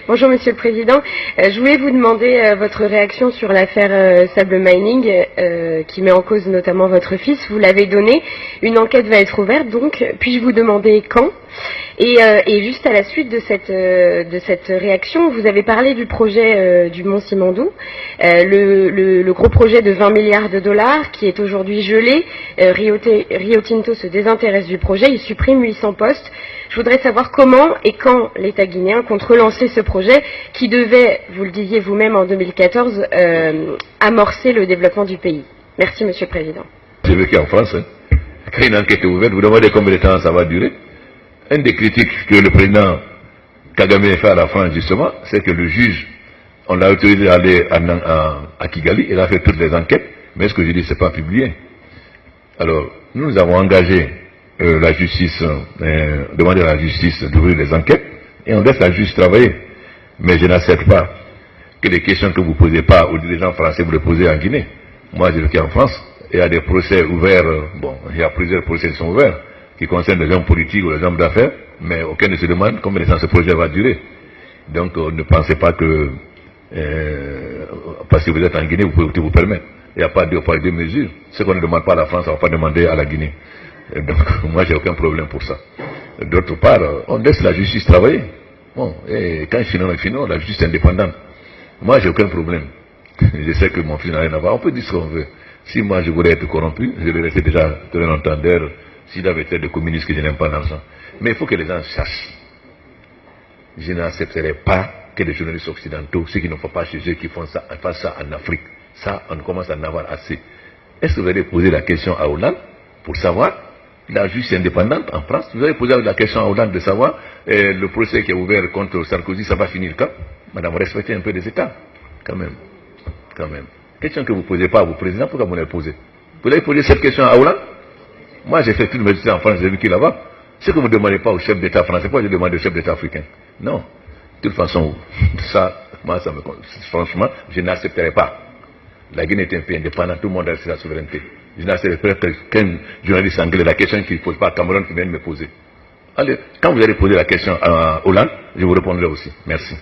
Bonjour Monsieur le Président. Je voulais vous demander votre réaction sur l'affaire Sable Mining qui met en cause notamment votre fils. Vous l'avez donné. Une enquête va être ouverte, donc puis-je vous demander quand? Et juste à la suite de cette réaction, vous avez parlé du projet du Mont Simandou, le gros projet de 20 milliards de dollars qui est aujourd'hui gelé. Rio Tinto se désintéresse du projet, il supprime 800 postes. Je voudrais savoir comment et quand l'État guinéen compte relancer ce projet qui devait, vous le disiez vous-même en 2014, amorcer le développement du pays. Merci Monsieur le Président. J'ai vécu en France, quand une enquête est ouverte, vous demandez combien de temps ça va durer. Une des critiques que le président Kagame fait à la France, justement, c'est que le juge, on l'a autorisé à aller à Kigali, il a fait toutes les enquêtes, mais ce que je dis, c'est pas publié. Alors, nous avons engagé la justice, demandé à la justice d'ouvrir les enquêtes, et on laisse la justice travailler. Mais je n'accepte pas que les questions que vous ne posez pas aux dirigeants français, vous les posez en Guinée. Moi, j'ai vécu en France, et il y a des procès ouverts, il y a plusieurs procès qui sont ouverts, qui concernent les hommes politiques ou les hommes d'affaires, mais aucun ne se demande combien de temps ce projet va durer. Donc ne pensez pas que, parce que vous êtes en Guinée, vous pouvez vous permettre. Il n'y a pas deux poids et deux mesures. Ce qu'on ne demande pas à la France, on ne va pas demander à la Guinée. Et donc moi, j'ai aucun problème pour ça. D'autre part, on laisse la justice travailler. Bon, et quand finit, la justice est indépendante. Moi, j'ai aucun problème. Je sais que mon fils n'a rien à voir. On peut dire ce qu'on veut. Si moi, je voulais être corrompu, je l'ai resté déjà très longtemps d'ailleurs. S'il avait été de communiste que je n'aime pas l'argent. Mais il faut que les gens sachent. Je n'accepterai pas que les journalistes occidentaux, ceux qui ne font pas chez eux, qui fassent ça en Afrique. Ça, on commence à en avoir assez. Est-ce que vous allez poser la question à Hollande pour savoir, la justice indépendante en France, vous allez poser la question à Hollande de savoir, le procès qui est ouvert contre Sarkozy, ça va finir quand? Madame, respectez un peu les États. Quand même. Quand même. Question que vous ne posez pas à vos présidents, pourquoi vous ne la posez? Vous allez poser cette question à Hollande? Moi, j'ai fait toutes mes études en France, j'ai vécu là-bas. Ce que vous ne demandez pas au chef d'État français, pourquoi je demande au chef d'État africain? Non. De toute façon, ça, moi, franchement, je n'accepterai pas. La Guinée est un pays indépendant, tout le monde a sa souveraineté. Je n'accepterai pas qu'un journaliste anglais, la question qu'il ne pose pas à Cameroun, qui vient de me poser. Allez, quand vous allez poser la question à Hollande, je vous répondrai aussi. Merci.